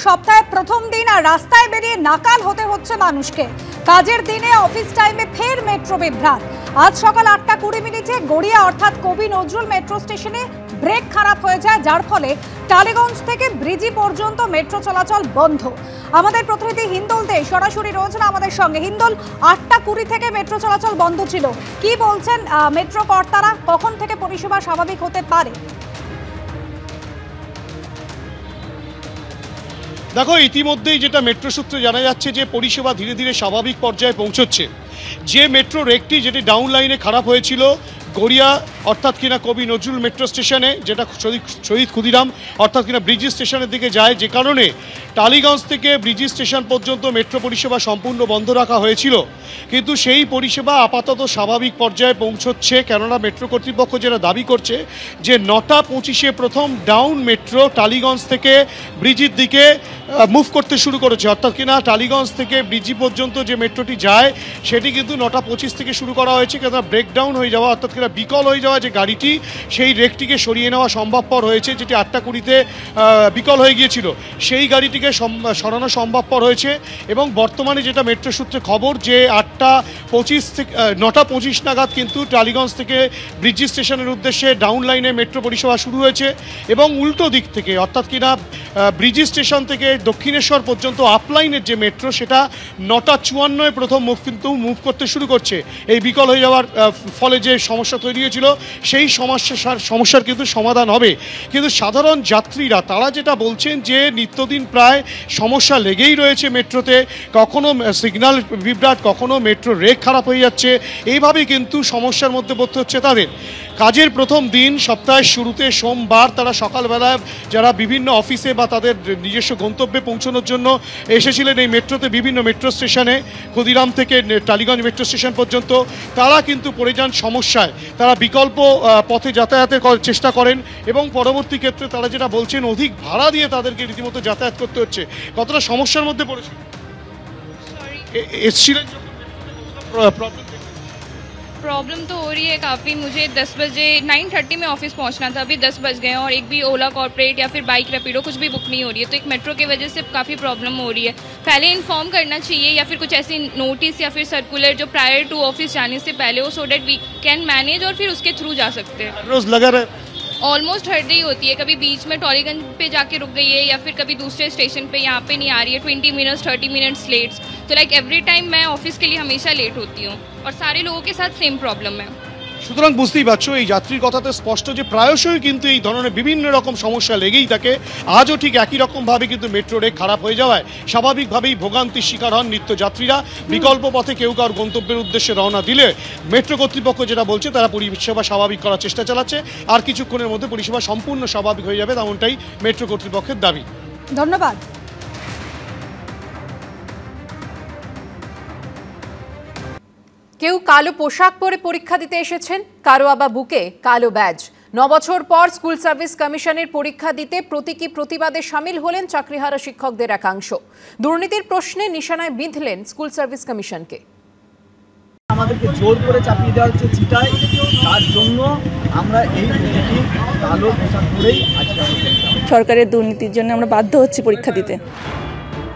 সপ্তাহে প্রথম দিন আর রাস্তায় বেরিয়ে নাকাল হতে হচ্ছে মানুষকে। কাজের দিনে অফিস টাইমে ফের মেট্রো বিভ্রাট। আজ সকাল 8:20 গড়িয়া অর্থাৎ কবি নজরুল মেট্রো স্টেশনে ব্রেক খারাপ হয়ে যায়, যার ফলে টালিগঞ্জ থেকে ব্রিজি পর্যন্ত মেট্রো চলাচল বন্ধ। আমাদের প্রতিনিধি হিন্দল দে সরাসরি রয়েছেন আমাদের সঙ্গে। হিন্দল, 8:20 থেকে মেট্রো চলাচল বন্ধ ছিল, কি বলছেন মেট্রো কর্তারা? কখন থেকে পরিষেবা স্বাভাবিক হতে পারে? দেখো, ইতিমধ্যেই যেটা মেট্রো সূত্রে জানা যাচ্ছে যে পরিষেবা ধীরে ধীরে স্বাভাবিক পর্যায়ে পৌঁছচ্ছে। যে মেট্রো রেকটি যেটি ডাউন লাইনে খারাপ হয়েছিল গড়িয়া অর্থাৎ কিনা কবি নজরুল মেট্রো স্টেশনে, যেটা শহীদ ক্ষুদিরাম অর্থাৎ কিনা ব্রিজি স্টেশনের দিকে যায়, যে কারণে টালিগঞ্জ থেকে ব্রিজি স্টেশন পর্যন্ত মেট্রো পরিষেবা সম্পূর্ণ বন্ধ রাখা হয়েছিল, কিন্তু সেই পরিষেবা আপাতত স্বাভাবিক পর্যায়ে পৌঁছচ্ছে। কেননা মেট্রো কর্তৃপক্ষ যেটা দাবি করছে যে 9:25 প্রথম ডাউন মেট্রো টালিগঞ্জ থেকে ব্রিজির দিকে মুভ করতে শুরু করেছে। অর্থাৎ কিনা টালিগঞ্জ থেকে ব্রিজি পর্যন্ত যে মেট্রোটি যায় সেটি কিন্তু 9:25 থেকে শুরু করা হয়েছে। কেননা ব্রেকডাউন হয়ে যাওয়া অর্থাৎ কিনা বিকল হয়ে যাওয়া যে গাড়িটি, সেই রেকটিকে সরিয়ে নেওয়া সম্ভবপর হয়েছে, যেটি 8:20 বিকল হয়ে গিয়েছিল, সেই গাড়িটিকে সরানো সম্ভবপর হয়েছে। এবং বর্তমানে যেটা মেট্রো সূত্রে খবর যে 8:25 থেকে 9:25 নাগাদ কিন্তু টালিগঞ্জ থেকে ব্রিজি স্টেশনের উদ্দেশ্যে ডাউন লাইনে মেট্রো পরিষেবা শুরু হয়েছে। এবং উল্টো দিক থেকে অর্থাৎ কিনা ব্রিজি স্টেশন থেকে দক্ষিণেশ্বর পর্যন্ত আপলাইনের যে মেট্রো, সেটা 9:54 প্রথম মুভ করতে শুরু করছে। এই বিকল হয়ে যাওয়ার ফলে যে সমস্যা তৈরি হয়েছিল সেই সমস্যার কিন্তু সমাধান হবে। কিন্তু সাধারণ যাত্রীরা তারা যেটা বলছেন যে নিত্যদিন প্রায় সমস্যা লেগেই রয়েছে মেট্রোতে। কখনো সিগন্যাল বিভ্রাট, কখনো মেট্রো রেক খারাপ হয়ে যাচ্ছে। এইভাবেই কিন্তু সমস্যার মধ্যে পড়তে হচ্ছে তাদের। কাজের প্রথম দিন সপ্তাহের শুরুতে সোমবার তারা সকালবেলায় যারা বিভিন্ন অফিসে বা তাদের নিজস্ব গন্তব্যে পৌঁছানোর জন্য এসেছিলেন এই মেট্রোতে, বিভিন্ন মেট্রো স্টেশনে ক্ষুদিরাম থেকে টালিগঞ্জ মেট্রো স্টেশন পর্যন্ত, তারা কিন্তু পড়ে যান সমস্যায়। তারা বিকল্প পথে যাতায়াতের চেষ্টা করেন এবং পরবর্তী ক্ষেত্রে তারা যেটা বলছেন অধিক ভাড়া দিয়ে তাদেরকে রীতিমতো যাতায়াত করতে হচ্ছে। কতটা সমস্যার মধ্যে পড়েছে এসছিলেন? प्रॉब्लम तो हो रही है काफ़ी। मुझे 10 बजे 9:30 में ऑफिस पहुंचना था, अभी 10 बज गए हैं और एक भी ओला कॉर्पोरेट या फिर बाइक रैपिडो कुछ भी बुक नहीं हो रही है। तो एक मेट्रो की वजह से काफ़ी प्रॉब्लम हो रही है। पहले इन्फॉर्म करना चाहिए या फिर कुछ ऐसी नोटिस या फिर सर्कुलर जो प्रायर टू ऑफिस जाने से पहले हो, सो डेट वी कैन मैनेज और फिर उसके थ्रू जा सकते हैं। रोज लगा रहे ऑलमोस्ट हर डे होती है, कभी बीच में टॉलीगंज पे जाके रुक गई है या फिर कभी दूसरे स्टेशन पे यहाँ पे नहीं आ रही है, 20 मिनट्स 30 मिनट्स लेट्स। तो लाइक एवरी टाइम मैं ऑफिस के लिए हमेशा लेट होती हूँ और सारे लोगों के साथ सेम प्रॉब्लम है। সুতরাং বুঝতেই পারছো এই যাত্রীর কথাতে স্পষ্ট যে প্রায়শই কিন্তু এই ধরনের বিভিন্ন রকম সমস্যা লেগেই থাকে। আজও ঠিক একই রকমভাবে কিন্তু মেট্রো রেক খারাপ হয়ে যাওয়ায় স্বাভাবিকভাবেই ভোগান্তির শিকার হন নিত্যযাত্রীরা। বিকল্প পথে কেউ কার গন্তব্যের উদ্দেশ্যে রওনা দিলে মেট্রো কর্তৃপক্ষ যেটা বলছে তারা পরিষেবা স্বাভাবিক করার চেষ্টা চালাচ্ছে। আর কিছুক্ষণের মধ্যে পরিষেবা সম্পূর্ণ স্বাভাবিক হয়ে যাবে, তেমনটাই মেট্রো কর্তৃপক্ষের দাবি। ধন্যবাদ। কেউ কালো পোশাক পরে পরীক্ষা দিতে এসেছেন, কারো আবার বুকে কালো ব্যাজ। 9 বছর পর স্কুল সার্ভিস কমিশনের পরীক্ষা দিতে প্রতীকী প্রতিবাদে সামিল হলেন চাকরিহারা শিক্ষকদের একাংশ। দুর্নীতির প্রশ্নে নিশানায় বিঁধলেন স্কুল সার্ভিস কমিশনকে। আমাদেরকে জোর করে চাপিয়ে দেওয়া হচ্ছে চিটায়, তার জন্য আমরা এই প্রতীকী কালো পোশাক পরেই আজকে সরকারের দুর্নীতির জন্য আমরা বাধ্য হচ্ছি পরীক্ষা দিতে।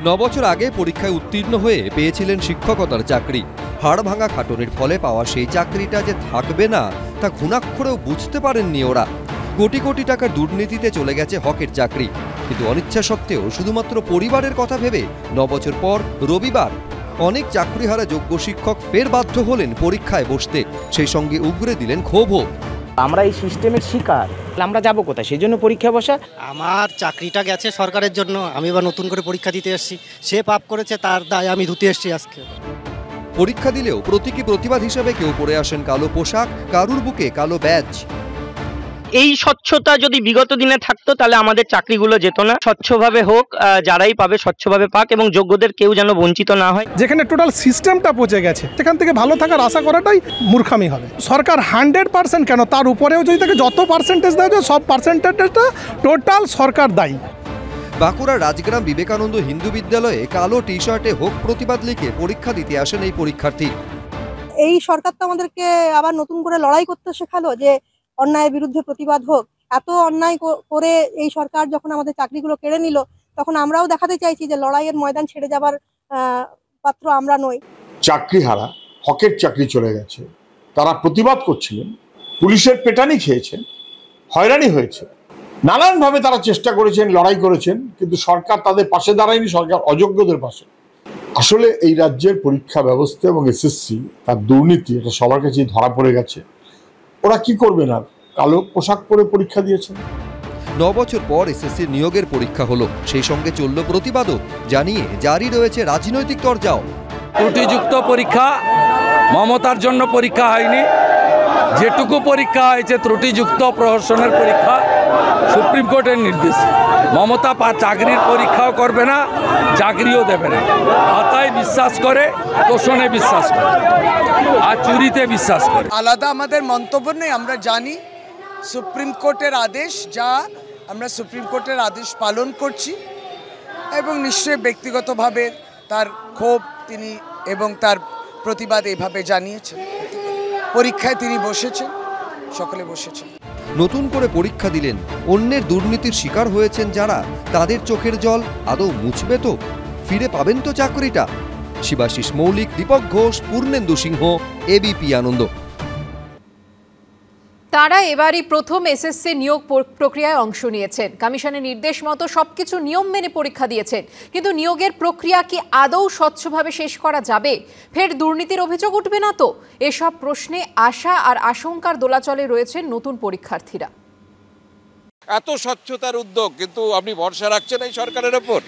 9 বছর আগে পরীক্ষায় উত্তীর্ণ হয়ে পেয়েছিলেন শিক্ষকতার চাকরি। হাড় ভাঙা খাটনের ফলে পাওয়া সেই চাকরিটা যে থাকবে না তা ঘুণাক্ষরেও বুঝতে পারেননি ওরা। কোটি কোটি টাকার দুর্নীতিতে চলে গেছে হকের চাকরি। কিন্তু অনিচ্ছা সত্ত্বেও শুধুমাত্র পরিবারের কথা ভেবে 9 বছর পর রবিবার অনেক চাকরিহারা যোগ্য শিক্ষক ফের বাধ্য হলেন পরীক্ষায় বসতে। সেই সঙ্গে উগরে দিলেন ক্ষোভও। আমরা এই সিস্টেমের শিকার, আমরা যাব কোথায়? সেই জন্য পরীক্ষা বসা। আমার চাকরিটা গেছে সরকারের জন্য, আমি এবার নতুন করে পরীক্ষা দিতে এসেছি। সে পাপ করেছে, তার দায় আমি ধুতে এসেছি আজকে। পরীক্ষা দিলেও প্রতীকী প্রতিবাদ হিসেবে কেউ পরে আসেন কালো পোশাক, কারুর বুকে কালো ব্যাজ। এই স্বচ্ছতা যদি বিগত দিনে থাকতো তাহলে আমাদের চাকরিগুলো যেত না। স্বচ্ছভাবে হোক, যারাই পাবে স্বচ্ছভাবে পাক এবং যোগ্যদের কেউ যেন বঞ্চিত না হয়। যেখানে টোটাল সিস্টেমটা পচে গেছে সেখান থেকে ভালো থাকার আশা করাটাই মূর্খামি হবে। সরকার 100% কেন, তার উপরেও যদি তাকে যত পার্সেন্টেজ দেওয়া যায় সব পার্সেন্টেজটা টোটাল সরকার দায়ী। বাঁকুড়া রাজগ্রাম বিবেকানন্দ হিন্দু বিদ্যালয়ে কালো টি শার্টে হোক প্রতিবাদ লিখে পরীক্ষা দিতে আসেন এই পরীক্ষার্থী। এই সরকার তো আমাদেরকে আবার নতুন করে লড়াই করতে শেখালো যে অন্যায়ের বিরুদ্ধে প্রতিবাদ হোক। এত অন্যায় করে এই সরকার যখন আমাদের চাকরিগুলো কেড়ে নিল, তখন আমরাও দেখাতে চাইছি যে লড়াইয়ের ময়দান ছেড়ে যাবার পাত্র আমরা নই। চাকরিহারা হকের চাকরি চলে গেছে, তারা প্রতিবাদ করছিলেন, পুলিশের পেটানি খেয়েছেন, হয়রানি হয়েছে, নানানভাবে তারা চেষ্টা করেছেন, লড়াই করেছেন, কিন্তু সরকার তাদের পাশে দাঁড়ায়নি, সরকার অযোগ্যদের পাশে। আসলে এই রাজ্যের পরীক্ষা ব্যবস্থা এবং এসএসসি তার দুর্নীতি এটা সবার কাছেই ধরা পড়ে গেছে। ওরা কি করবে না, কালো পোশাক পরে পরীক্ষা দিয়েছেন। 9 বছর পর এসএসসির নিয়োগের পরীক্ষা হলো, সেই সঙ্গে চলল প্রতিবাদও, জানিয়ে জারি রয়েছে রাজনৈতিক তরজাও। ত্রুটিযুক্ত পরীক্ষা, মমতার জন্য পরীক্ষা হয়নি, যেটুকু পরীক্ষা হয়েছে ত্রুটিযুক্ত প্রহসনের পরীক্ষা। সুপ্রিম কোর্টের নির্দেশ, মমতা চাকরির পরীক্ষাও করবে না, চাকরিও দেবে না। আতায় বিশ্বাস করে, তোষণে বিশ্বাস করে, আর চুরিতে বিশ্বাস করে। আলাদা আমাদের মন্তব্য নেই, আমরা জানি সুপ্রিম কোর্টের আদেশ, যা আমরা সুপ্রিম কোর্টের আদেশ পালন করছি এবং নিশ্চয়ই ব্যক্তিগতভাবে তার ক্ষোভ তিনি এবং তার প্রতিবাদ এইভাবে জানিয়েছেন। পরীক্ষায় তিনি বসেছেন, সকলে বসেছেন। নতুন করে পরীক্ষা দিলেন, অন্যের দুর্নীতির শিকার হয়েছেন যারা, তাদের চোখের জল আদৌ মুছবে তো? ফিরে পাবেন তো চাকরিটা? শিবাশিস মৌলিক, দীপক ঘোষ, পূর্ণেন্দু সিংহ, এবিপি আনন্দ। তারা এবারই প্রথম এসএসসি নিয়োগ প্রক্রিয়ায় অংশ নিয়েছেন। কমিশনের নির্দেশ মতো সবকিছু নিয়ম মেনে পরীক্ষা দিয়েছেন, কিন্তু নিয়োগের প্রক্রিয়া কি আদৌ স্বচ্ছভাবে শেষ করা যাবে? ফের দুর্নীতির অভিযোগ উঠবে না তো? এসব প্রশ্নে আশা আর আশঙ্কার দোলাচলে রয়েছেন নতুন পরীক্ষার্থীরা। এত স্বচ্ছতার উদ্যোগ, কিন্তু আপনি ভরসা রাখছেন এই সরকারের ওপর?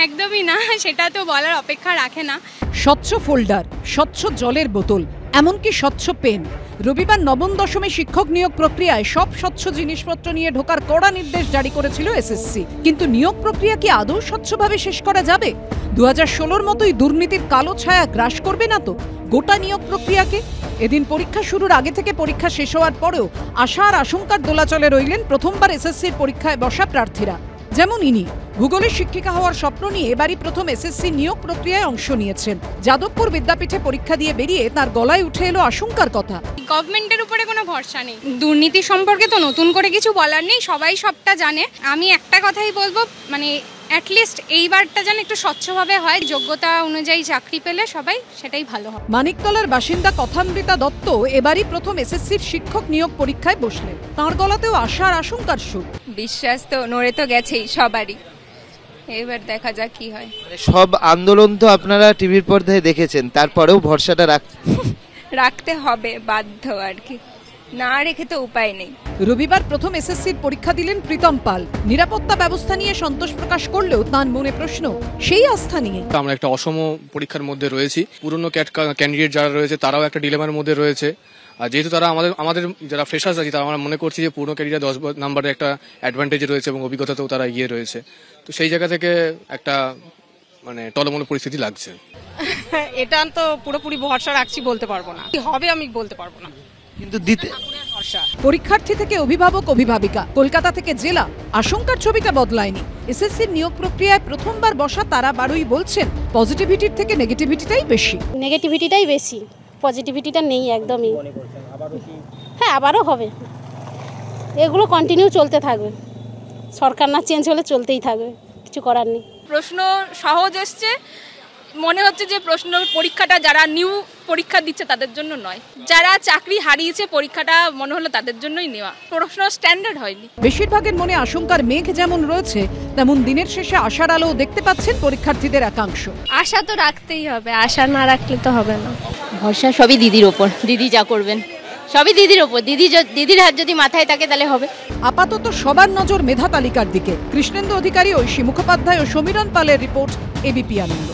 একদমই না, সেটা তো বলার অপেক্ষা রাখে না। স্বচ্ছ ফোল্ডার, স্বচ্ছ জলের বোতল, এমনকি স্বচ্ছ পেন। রবিবার নবম দশমে শিক্ষক নিয়োগ প্রক্রিয়ায় সব স্বচ্ছ জিনিসপত্র নিয়ে ঢোকার কড়া নির্দেশ জারি করেছিল এসএসসি। কিন্তু নিয়োগ প্রক্রিয়া কি আদৌ স্বচ্ছভাবে শেষ করা যাবে? 2016-র মতোই দুর্নীতির কালো ছায়া গ্রাস করবে না তো গোটা নিয়োগ প্রক্রিয়াকে? এদিন পরীক্ষা শুরুর আগে থেকে পরীক্ষা শেষ হওয়ার পরেও আশা আর আশঙ্কার দোলাচলে রইলেন প্রথমবার এসএসসির পরীক্ষায় বসা প্রার্থীরা। যেমন ইনি ভূগোলের শিক্ষিকা হওয়ার স্বপ্ন নিয়ে এবারই প্রথম এসএসসি নিয়োগ প্রক্রিয়ায় অংশ নিয়েছেন। যাদবপুর বিদ্যাপীঠে পরীক্ষা দিয়ে বেরিয়ে তার গলায় উঠে এলো আশঙ্কার কথা। গভর্নমেন্টের উপরে কোনো ভরসা নেই। দুর্নীতি সম্পর্কে তো নতুন করে কিছু বলার নেই, সবাই সবটা জানে। আমি একটা কথাই বলবো, মানে অ্যাটলিস্ট এইবারটা যেন একটু স্বচ্ছভাবে হয়, যোগ্যতা অনুযায়ী চাকরি পেলে সবাই সেটাই ভালো হয়। মানিকতলার বাসিন্দা কথামৃতা দত্ত এবারই প্রথম এসএসসির শিক্ষক নিয়োগ পরীক্ষায় বসলেন। তাঁর গলাতেও আশা আর আশঙ্কার সুর। বিশ্বাস তো নড়ে তো গেছেই সবারই, এবার দেখা যাক কি হয়। সব আন্দোলন তো আপনারা টিভির পর্দায় দেখেছেন, তারপরেও ভরসাটা রাখতে হবে, বাধ্য আর কি, না রেখে তো উপায় নেই। রবিবার প্রথম এসএসসির পরীক্ষা দিলেন প্রীতম পাল। নিরাপত্তা ব্যবস্থা নিয়ে সন্তোষ প্রকাশ করলেও তার মনে প্রশ্ন সেই আস্থা নিয়ে। আমরা একটা অসম পরীক্ষার মধ্যে রয়েছি, পুরনো ক্যান্ডিডেট যারা রয়েছে তারাও একটা ডিলেমার মধ্যে রয়েছে। আর যেহেতু তারা আমাদের যারা ফ্রেশার্স আছে, তারা আমরা মনে করছি যে পুরনো ক্যান্ডিডেট 10 নম্বরে একটা অ্যাডভান্টেজ রয়েছে এবং অভিজ্ঞতাতেও তারা এগিয়ে রয়েছে। তো সেই জায়গা থেকে একটা মানে টলমল পরিস্থিতি লাগছে। এটা তো পুরোপুরি ভরসা রাখছি বলতে পারবো না, কি হবে আমি বলতে পারবো না, কিন্তু দিতে পরীক্ষার্থী থেকে অভিভাবক অভিভাবিকা, কলকাতা থেকে জেলা, আশঙ্কার ছবিটা বদলায়নি। এসএসসির নিয়োগ প্রক্রিয়ায় প্রথমবার বসা তারা বারোই বলছেন পজিটিভিটির থেকে নেগেটিভিটিটাই বেশি। নেগেটিভিটিটাই বেশি, পজিটিভিটিটা নেই একদমই। হ্যাঁ, আবারও হবে, এগুলো কন্টিনিউ চলতে থাকবে, সরকার না চেঞ্জ হলে চলতেই থাকবে, কিছু করার নেই। প্রশ্ন সহজ এসছে, মনে হচ্ছে যে প্রশ্ন পরীক্ষাটা যারা নিউ পরীক্ষা দিচ্ছে তাদের জন্য নয়, যারা চাকরি হারিয়েছে পরীক্ষাটা মনে হলো তাদের জন্যই নেওয়া। প্রশ্ন স্ট্যান্ডার্ড হয়নি। বেশিরভাগের মনে আশঙ্কার মেঘ যেমন রয়েছে, তেমন দিনের শেষে আশার আলো দেখতে পাচ্ছেন পরীক্ষার্থীদের একাংশ। আশা তো রাখতেই হবে, আশা না রাখলে তো হবে না। ভরসা সবই দিদির ওপর, দিদি যা করবেন সবই দিদির ওপর, দিদির হাত যদি মাথায় থাকে তাহলে হবে। আপাতত সবার নজর মেধা তালিকার দিকে। কৃষ্ণেন্দু অধিকারী, ঐশী মুখোপাধ্যায় ও সমীরণ পালের রিপোর্ট, এবিপি আনন্দ।